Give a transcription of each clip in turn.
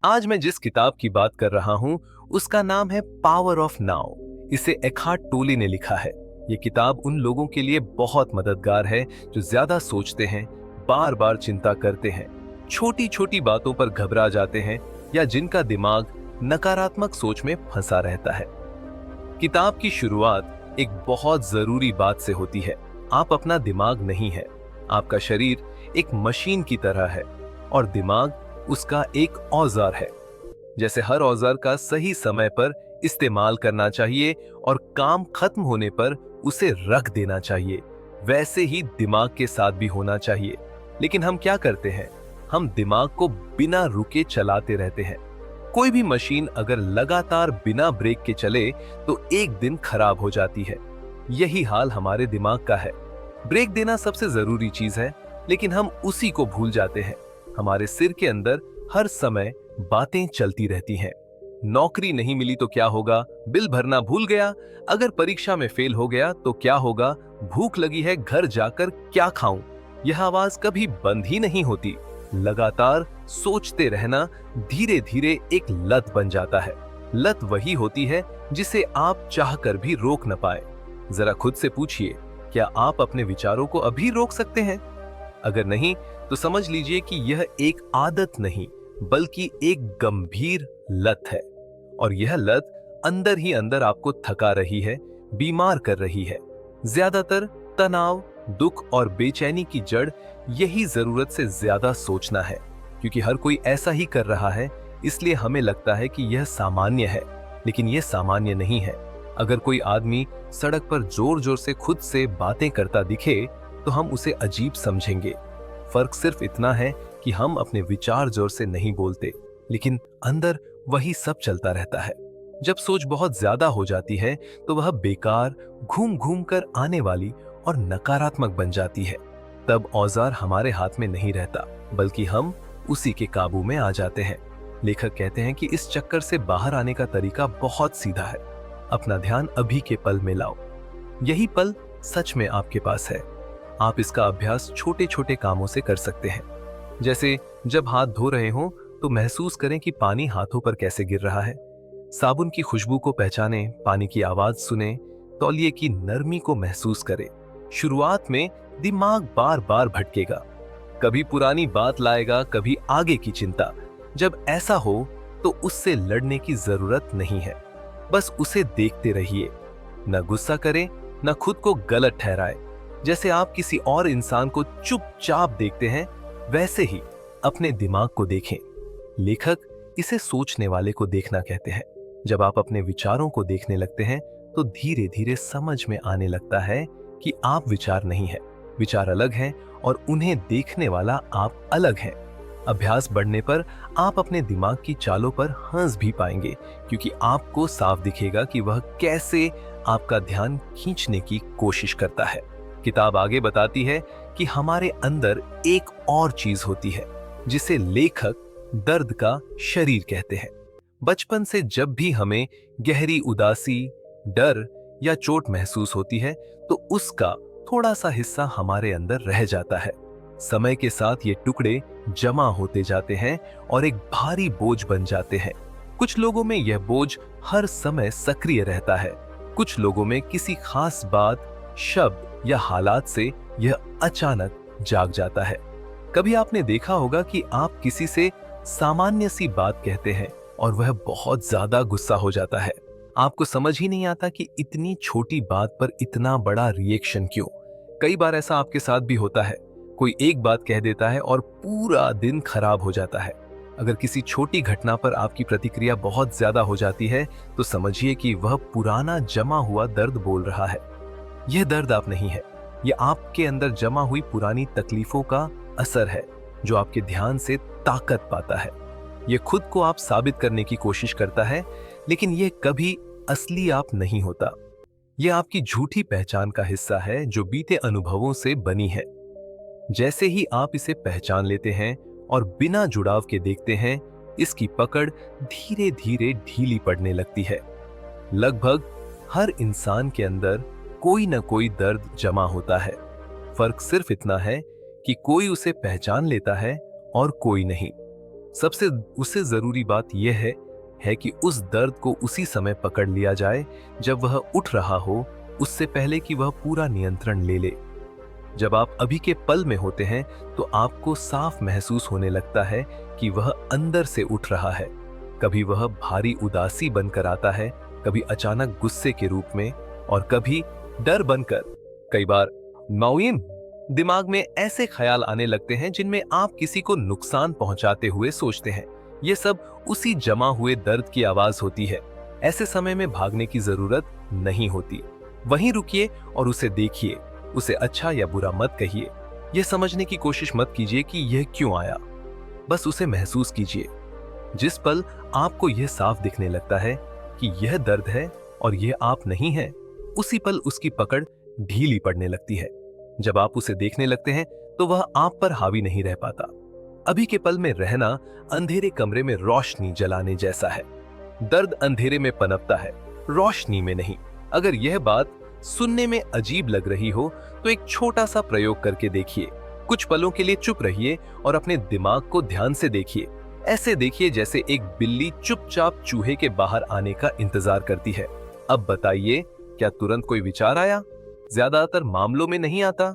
आज मैं जिस किताब की बात कर रहा हूं उसका नाम है पावर ऑफ नाउ। इसे एखार्ट टोले ने लिखा है। ये किताब उन लोगों के लिए बहुत मददगार है जो ज्यादा सोचते हैं, बार बार चिंता करते हैं, छोटी छोटी बातों पर घबरा जाते हैं या जिनका दिमाग नकारात्मक सोच में फंसा रहता है। किताब की शुरुआत एक बहुत जरूरी बात से होती है। आप अपना दिमाग नहीं है। आपका शरीर एक मशीन की तरह है और दिमाग उसका एक औजार है। जैसे हर औजार का सही समय पर इस्तेमाल करना चाहिए और काम खत्म होने पर उसे रख देना चाहिए, वैसे ही दिमाग के साथ भी होना चाहिए। लेकिन हम क्या करते हैं? हम दिमाग को बिना रुके चलाते रहते हैं। कोई भी मशीन अगर लगातार बिना ब्रेक के चले तो एक दिन खराब हो जाती है। यही हाल हमारे दिमाग का है। ब्रेक देना सबसे जरूरी चीज है, लेकिन हम उसी को भूल जाते हैं। हमारे सिर के अंदर हर समय बातें चलती रहती हैं। नौकरी नहीं मिली तो क्या होगा? बिल भरना भूल गया? अगर परीक्षा में फेल हो गया तो क्या होगा? भूख लगी है, घर जाकर क्या खाऊं? यह आवाज कभी बंद ही नहीं होती। लगातार सोचते रहना धीरे धीरे एक लत बन जाता है। लत वही होती है जिसे आप चाहकर भी रोक न पाए। जरा खुद से पूछिए, क्या आप अपने विचारों को अभी रोक सकते हैं? अगर नहीं तो समझ लीजिए कि यह एक आदत नहीं बल्कि एक गंभीर लत है। और यह लत अंदर ही अंदर आपको थका रही है, बीमार कर रही है। ज्यादातर तनाव, दुख और बेचैनी की जड़ यही जरूरत से ज्यादा सोचना है। क्योंकि हर कोई ऐसा ही कर रहा है, इसलिए हमें लगता है कि यह सामान्य है, लेकिन यह सामान्य नहीं है। अगर कोई आदमी सड़क पर जोर जोर से खुद से बातें करता दिखे तो हम उसे अजीब समझेंगे। फर्क सिर्फ इतना है कि हम अपने विचार जोर से नहीं बोलते, लेकिन अंदर वही सब चलता रहता है। जब सोच बहुत ज्यादा हो जाती है तो वह बेकार, घूम घूम कर आने वाली और नकारात्मक बन जाती है। तब औजार हमारे हाथ में नहीं रहता, बल्कि हम उसी के काबू में आ जाते हैं। लेखक कहते हैं कि इस चक्कर से बाहर आने का तरीका बहुत सीधा है। अपना ध्यान अभी के पल में लाओ। यही पल सच में आपके पास है। आप इसका अभ्यास छोटे छोटे कामों से कर सकते हैं। जैसे जब हाथ धो रहे हो तो महसूस करें कि पानी हाथों पर कैसे गिर रहा है। साबुन की खुशबू को पहचानें, पानी की आवाज सुने, तौलिए की नरमी को महसूस करें। शुरुआत में दिमाग बार बार भटकेगा, कभी पुरानी बात लाएगा, कभी आगे की चिंता। जब ऐसा हो तो उससे लड़ने की जरूरत नहीं है, बस उसे देखते रहिए। न गुस्सा करें, न खुद को गलत ठहराए। जैसे आप किसी और इंसान को चुपचाप देखते हैं, वैसे ही अपने दिमाग को देखें। लेखक इसे सोचने वाले को देखना कहते हैं। जब आप अपने विचारों को देखने लगते हैं तो धीरे धीरे समझ में आने लगता है कि आप विचार नहीं है, विचार अलग हैं और उन्हें देखने वाला आप अलग हैं। अभ्यास बढ़ने पर आप अपने दिमाग की चालों पर हंस भी पाएंगे, क्योंकि आपको साफ दिखेगा कि वह कैसे आपका ध्यान खींचने की कोशिश करता है। किताब आगे बताती है कि हमारे अंदर एक और चीज होती है जिसे लेखक दर्द का शरीर कहते हैं। बचपन से जब भी हमें गहरी उदासी, डर या चोट महसूस होती है तो उसका थोड़ा सा हिस्सा हमारे अंदर रह जाता है। समय के साथ ये टुकड़े जमा होते जाते हैं और एक भारी बोझ बन जाते हैं। कुछ लोगों में यह बोझ हर समय सक्रिय रहता है, कुछ लोगों में किसी खास बात, शब्द या हालात से यह अचानक जाग जाता है। कभी आपने देखा होगा कि आप किसी से सामान्य सी बात कहते हैं और वह बहुत ज्यादा गुस्सा हो जाता है। आपको समझ ही नहीं आता कि इतनी छोटी बात पर इतना बड़ा रिएक्शन क्यों। कई बार ऐसा आपके साथ भी होता है। कोई एक बात कह देता है और पूरा दिन खराब हो जाता है। अगर किसी छोटी घटना पर आपकी प्रतिक्रिया बहुत ज्यादा हो जाती है तो समझिए कि वह पुराना जमा हुआ दर्द बोल रहा है। यह दर्द आप नहीं है, यह आपके अंदर जमा हुई पुरानी तकलीफों का असर है जो आपके ध्यान से ताकत पाता है। यह खुद को आप साबित करने की कोशिश करता है, लेकिन यह कभी असली आप नहीं होता। यह आपकी झूठी पहचान का हिस्सा है जो बीते अनुभवों से बनी है। जैसे ही आप इसे पहचान लेते हैं और बिना जुड़ाव के देखते हैं, इसकी पकड़ धीरे धीरे ढीली पड़ने लगती है। लगभग हर इंसान के अंदर कोई न कोई दर्द जमा होता है। फर्क सिर्फ इतना है कि कोई उसे पहचान लेता है और कोई नहीं। सबसे उससे जरूरी बात यह है कि उस दर्द को उसी समय पकड़ लिया जाए जब वह उठ रहा हो, उससे पहले कि वह पूरा नियंत्रण ले ले। जब आप अभी के पल में होते हैं तो आपको साफ महसूस होने लगता है कि वह अंदर से उठ रहा है। कभी वह भारी उदासी बनकर आता है, कभी अचानक गुस्से के रूप में, और कभी डर बनकर। कई बार माउइन दिमाग में ऐसे ख्याल आने लगते हैं जिनमें आप किसी को नुकसान पहुंचाते हुए सोचते हैं। ये सब उसी जमा हुए दर्द की आवाज होती है। ऐसे समय में भागने की जरूरत नहीं होती। वहीं रुकिए और उसे देखिए। उसे अच्छा या बुरा मत कहिए। यह समझने की कोशिश मत कीजिए कि यह क्यों आया। बस उसे महसूस कीजिए। जिस पल आपको यह साफ दिखने लगता है कि यह दर्द है और यह आप नहीं है, उसी पल उसकी पकड़ ढीली पड़ने लगती है। जब आप उसे देखने लगते हैं तो वह आप पर हावी नहीं रह पाता। अभी के पल में रहना अंधेरे कमरे में रोशनी जलाने जैसा है। दर्द अंधेरे में पनपता है, रोशनी में नहीं। अगर यह बात सुनने में अजीब लग रही हो तो एक छोटा सा प्रयोग करके देखिए। कुछ पलों के लिए चुप रहिए और अपने दिमाग को ध्यान से देखिए। ऐसे देखिए जैसे एक बिल्ली चुपचाप चूहे के बाहर आने का इंतजार करती है। अब बताइए, क्या तुरंत कोई विचार आया? ज्यादातर मामलों में नहीं आता,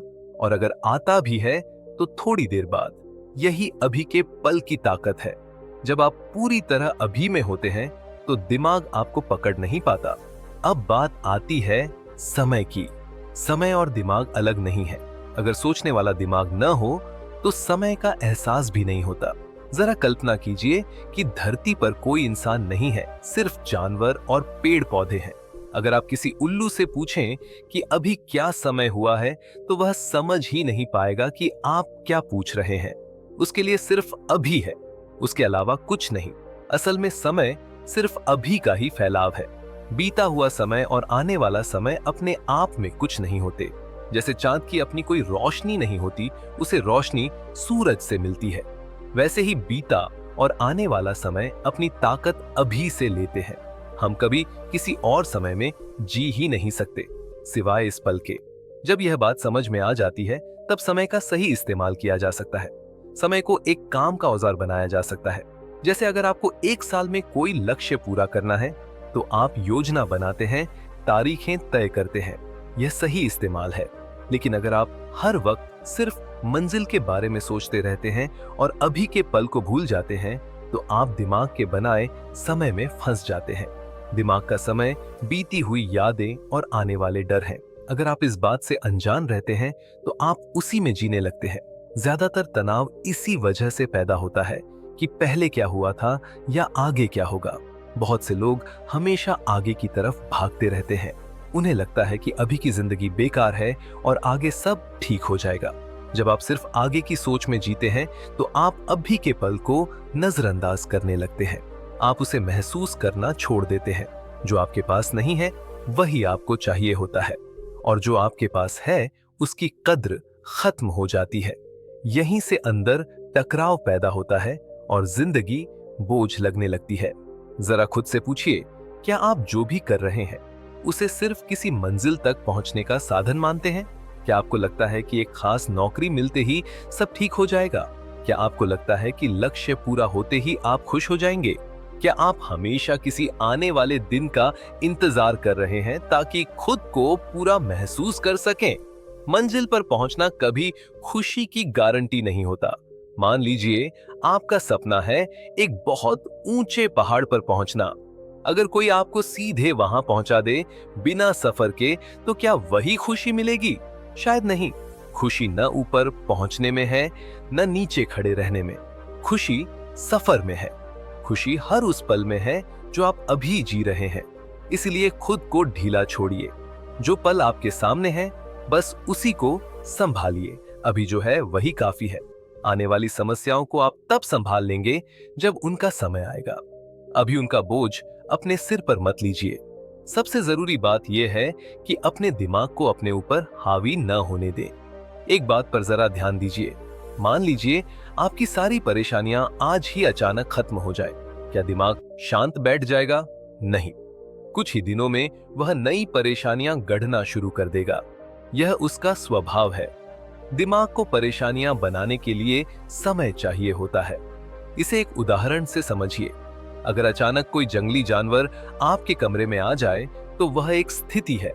और अगर आता भी है तो थोड़ी देर बाद। यही अभी के पल की ताकत है। जब आप पूरी तरह अभी में होते हैं तो दिमाग आपको पकड़ नहीं पाता। अब बात आती है समय की। समय और दिमाग अलग नहीं है। अगर सोचने वाला दिमाग न हो तो समय का एहसास भी नहीं होता। जरा कल्पना कीजिए कि धरती पर कोई इंसान नहीं है, सिर्फ जानवर और पेड़ पौधे हैं। अगर आप किसी उल्लू से पूछें कि अभी क्या समय हुआ है तो वह समझ ही नहीं पाएगा कि आप क्या पूछ रहे हैं। उसके लिए सिर्फ अभी है, उसके अलावा कुछ नहीं। असल में समय सिर्फ अभी का ही फैलाव है। बीता हुआ समय और आने वाला समय अपने आप में कुछ नहीं होते। जैसे चांद की अपनी कोई रोशनी नहीं होती, उसे रोशनी सूरज से मिलती है, वैसे ही बीता और आने वाला समय अपनी ताकत अभी से लेते हैं। हम कभी किसी और समय में जी ही नहीं सकते सिवाय इस पल के। जब यह बात समझ में आ जाती है तब समय का सही इस्तेमाल किया जा सकता है। समय को एक काम का औजार बनाया जा सकता है। जैसे अगर आपको एक साल में कोई लक्ष्य पूरा करना है तो आप योजना बनाते हैं, तारीखें तय करते हैं। यह सही इस्तेमाल है। लेकिन अगर आप हर वक्त सिर्फ मंजिल के बारे में सोचते रहते हैं और अभी के पल को भूल जाते हैं तो आप दिमाग के बनाए समय में फंस जाते हैं। दिमाग का समय बीती हुई यादें और आने वाले डर हैं। अगर आप इस बात से अनजान रहते हैं तो आप उसी में जीने लगते हैं। ज्यादातर तनाव इसी वजह से पैदा होता है कि पहले क्या हुआ था या आगे क्या होगा। बहुत से लोग हमेशा आगे की तरफ भागते रहते हैं। उन्हें लगता है कि अभी की जिंदगी बेकार है और आगे सब ठीक हो जाएगा। जब आप सिर्फ आगे की सोच में जीते हैं तो आप अभी के पल को नजरअंदाज करने लगते हैं। आप उसे महसूस करना छोड़ देते हैं। जो आपके पास नहीं है वही आपको चाहिए होता है, और जो आपके पास है उसकी कद्र खत्म हो जाती है। यहीं से अंदर टकराव पैदा होता है और जिंदगी बोझ लगने लगती है। जरा खुद से पूछिए, क्या आप जो भी कर रहे हैं उसे सिर्फ किसी मंजिल तक पहुंचने का साधन मानते हैं? क्या आपको लगता है कि एक खास नौकरी मिलते ही सब ठीक हो जाएगा? क्या आपको लगता है कि लक्ष्य पूरा होते ही आप खुश हो जाएंगे? क्या आप हमेशा किसी आने वाले दिन का इंतजार कर रहे हैं ताकि खुद को पूरा महसूस कर सकें? मंजिल पर पहुंचना कभी खुशी की गारंटी नहीं होता। मान लीजिए आपका सपना है एक बहुत ऊंचे पहाड़ पर पहुंचना। अगर कोई आपको सीधे वहां पहुंचा दे बिना सफर के, तो क्या वही खुशी मिलेगी? शायद नहीं। खुशी न ऊपर पहुंचने में है न नीचे खड़े रहने में। खुशी सफर में है। खुशी हर उस पल में है जो आप अभी जी रहे हैं। इसलिए खुद को ढीला छोड़िए। जो पल आपके सामने है बस उसी को संभालिए। अभी जो है वही काफी है। आने वाली समस्याओं को आप तब संभाल लेंगे जब उनका समय आएगा। अभी उनका बोझ अपने सिर पर मत लीजिए। सबसे जरूरी बात यह है कि अपने दिमाग को अपने ऊपर हावी न होने दें। एक बात पर जरा ध्यान दीजिए। मान लीजिए आपकी सारी परेशानियां आज ही अचानक खत्म हो जाए, क्या दिमाग शांत बैठ जाएगा? नहीं। कुछ ही दिनों में वह नई परेशानियां गढ़ना शुरू कर देगा। यह उसका स्वभाव है। दिमाग को परेशानियां बनाने के लिए समय चाहिए होता है। इसे एक उदाहरण से समझिए। अगर अचानक कोई जंगली जानवर आपके कमरे में आ जाए तो वह एक स्थिति है।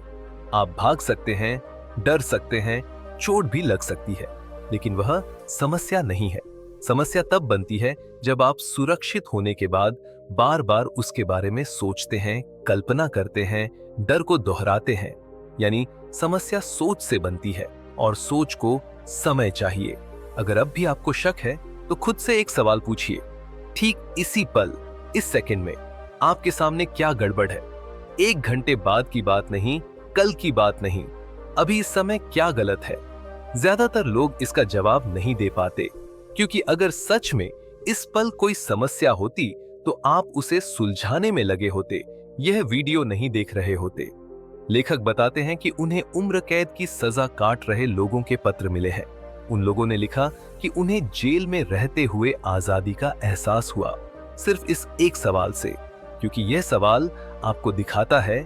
आप भाग सकते हैं, डर सकते हैं, चोट भी लग सकती है, लेकिन वह समस्या नहीं है। समस्या तब बनती है जब आप सुरक्षित होने के बाद बार बार उसके बारे में सोचते हैं, कल्पना करते हैं, डर को दोहराते हैं। यानी समस्या सोच से बनती है और सोच को समय चाहिए। अगर अब भी आपको शक है तो खुद से एक सवाल पूछिए, ठीक इसी पल, इस सेकंड में आपके सामने क्या गड़बड़ है? 1 घंटे बाद की बात नहीं, कल की बात नहीं, अभी इस समय क्या गलत है? ज्यादातर लोग इसका जवाब नहीं दे पाते, क्योंकि अगर सच में इस पल कोई समस्या होती तो आप उसे सुलझाने में लगे होते, यह वीडियो नहीं देख रहे होते। लेखक बताते हैं कि उन्हें उम्र कैद की सजा काट रहे लोगों के पत्र मिले हैं। उन लोगों ने लिखा कि उन्हें जेल में रहते हुए आजादी का एहसास हुआ, सिर्फ इस एक सवाल से, क्योंकि यह सवाल आपको दिखाता है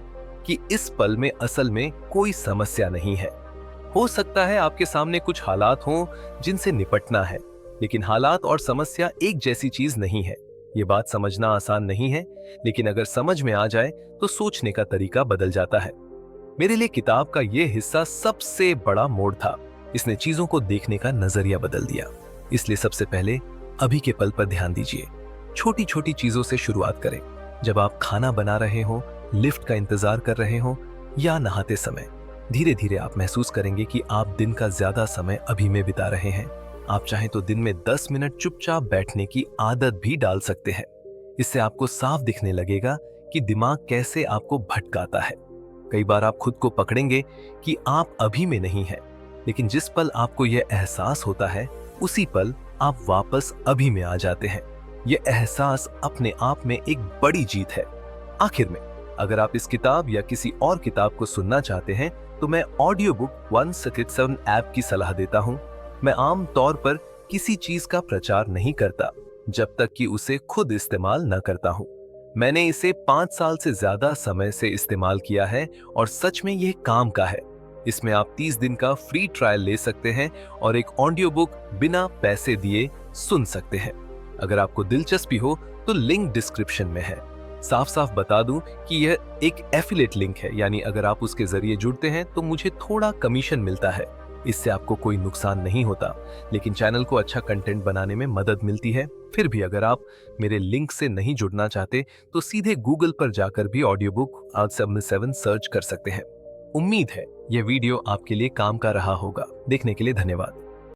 कि इस पल में असल में कोई समस्या नहीं है। हो सकता है आपके सामने कुछ हालात हों जिनसे निपटना है, लेकिन हालात और समस्या एक जैसी चीज नहीं है। ये बात समझना आसान नहीं है, लेकिन अगर समझ में आ जाए तो सोचने का तरीका बदल जाता है। मेरे लिए किताब का यह हिस्सा सबसे बड़ा मोड़ था। इसने चीजों को देखने का नजरिया बदल दिया। इसलिए सबसे पहले अभी के पल पर ध्यान दीजिए। छोटी छोटी चीजों से शुरुआत करें। जब आप खाना बना रहे हो, लिफ्ट का इंतजार कर रहे हो या नहाते समय, धीरे धीरे आप महसूस करेंगे कि आप दिन का ज्यादा समय अभी में बिता रहे हैं। आप चाहें तो दिन में 10 मिनट चुपचाप बैठने की आदत भी डाल सकते हैं। इससे आपको साफ दिखने लगेगा कि दिमाग कैसे आपको भटकाता है। कई बार आप खुद को पकड़ेंगे कि आप अभी में नहीं हैं, लेकिन जिस पल आपको यह एहसास होता है, उसी पल आप वापस अभी में आ जाते हैं। यह एहसास अपने आप में एक बड़ी जीत है। आखिर में, अगर आप इस किताब या किसी और किताब को सुनना चाहते हैं तो मैं ऑडियो बुक 167 ऐप की सलाह देता हूं। मैं आम तौर पर किसी चीज का प्रचार नहीं करता जब तक कि उसे खुद इस्तेमाल न करता हूं। मैंने इसे 5 साल से ज्यादा समय से इस्तेमाल किया है और सच में यह काम का है। इसमें आप 30 दिन का फ्री ट्रायल ले सकते हैं और एक ऑडियो बुक बिना पैसे दिए सुन सकते हैं। अगर आपको दिलचस्पी हो तो लिंक डिस्क्रिप्शन में है। साफ साफ बता दूं कि यह एक एफिलिएट लिंक है, यानी अगर आप उसके जरिए जुड़ते हैं तो मुझे थोड़ा कमीशन मिलता है। इससे आपको कोई नुकसान नहीं होता, लेकिन चैनल को अच्छा कंटेंट बनाने में मदद मिलती है। फिर भी अगर आप मेरे लिंक से नहीं जुड़ना चाहते तो सीधे गूगल पर जाकर भी ऑडियो बुक 167 सर्च कर सकते हैं। उम्मीद है यह वीडियो आपके लिए काम का रहा होगा। देखने के लिए धन्यवाद।